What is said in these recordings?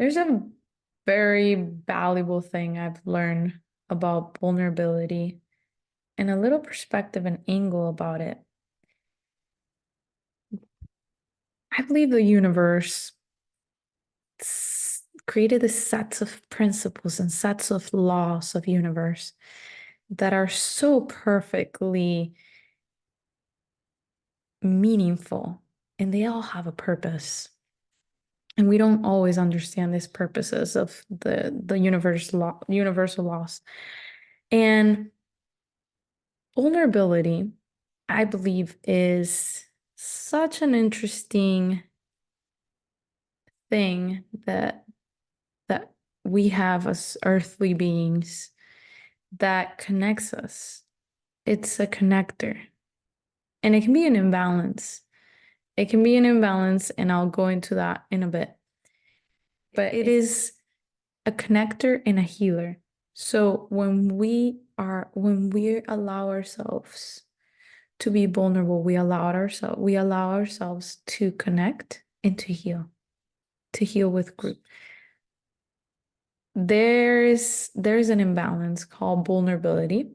There's a very valuable thing I've learned about vulnerability and a little perspective and angle about it. I believe the universe created a sets of principles and sets of laws of universe that are so perfectly meaningful, and they all have a purpose. And we don't always understand these purposes of the universal laws. And vulnerability, I believe, is such an interesting thing that we have as earthly beings that connects us. It's a connector. And it can be an imbalance. It can be an imbalance, and I'll go into that in a bit. But it is a connector and a healer. So when we allow ourselves to be vulnerable, we allow ourselves to connect and to heal with group. There's an imbalance called vulnerability,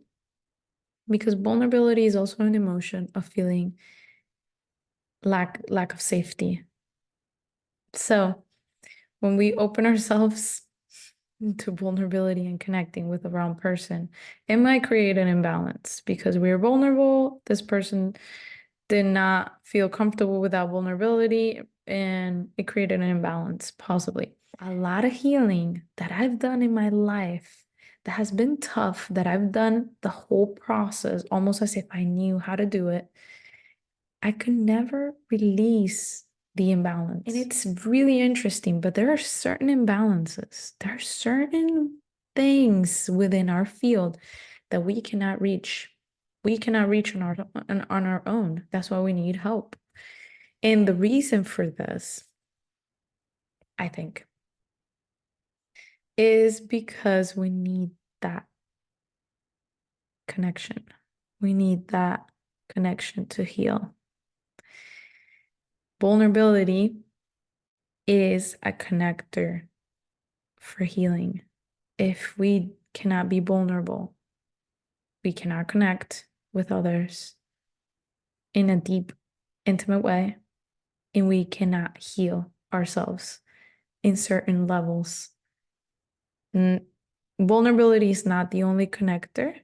because vulnerability is also an emotion of feeling lack of safety. So when we open ourselves to vulnerability and connecting with the wrong person, it might create an imbalance because we're vulnerable. This person did not feel comfortable with that vulnerability, and it created an imbalance, possibly. A lot of healing that I've done in my life that has been tough, that I've done the whole process almost as if I knew how to do it. I could never release the imbalance. And it's really interesting, but there are certain imbalances. There are certain things within our field that we cannot reach. We cannot reach on our own. That's why we need help. And the reason for this, I think, is because we need that connection. We need that connection to heal. Vulnerability is a connector for healing. If we cannot be vulnerable, we cannot connect with others in a deep, intimate way, and we cannot heal ourselves in certain levels. Vulnerability is not the only connector,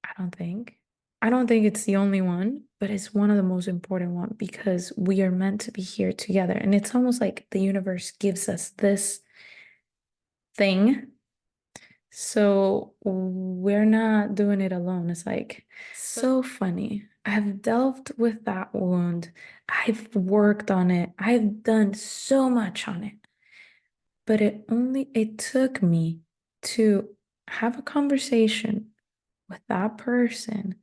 I don't think. I don't think it's the only one, but it's one of the most important ones because we are meant to be here together. And it's almost like the universe gives us this thing. So we're not doing it alone. It's like so funny. I've delved with that wound. I've worked on it. I've done so much on it. But it took me to have a conversation with that person,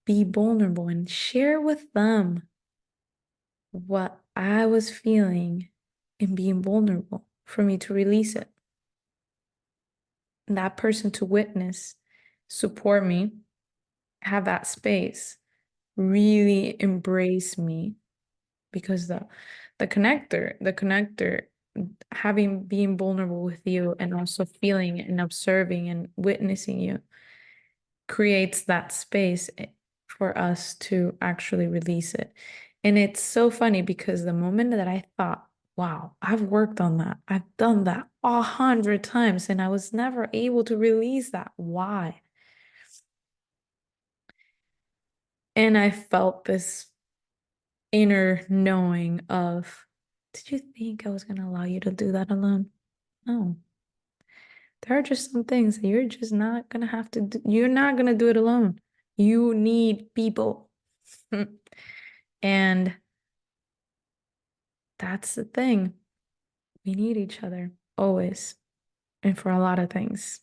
be vulnerable and share with them what I was feeling and being vulnerable for me to release it. And that person to witness, support me, have that space, really embrace me, because the connector, having being vulnerable with you and also feeling and observing and witnessing you creates that space for us to actually release it. And it's so funny because the moment that I thought, wow, I've worked on that, I've done that 100 times, and I was never able to release that. Why? And I felt this inner knowing of, did you think I was going to allow you to do that alone? No. There are just some things that you're just not going to have to do. You're not going to do it alone. You need people. And that's the thing. We need each other always, and for a lot of things.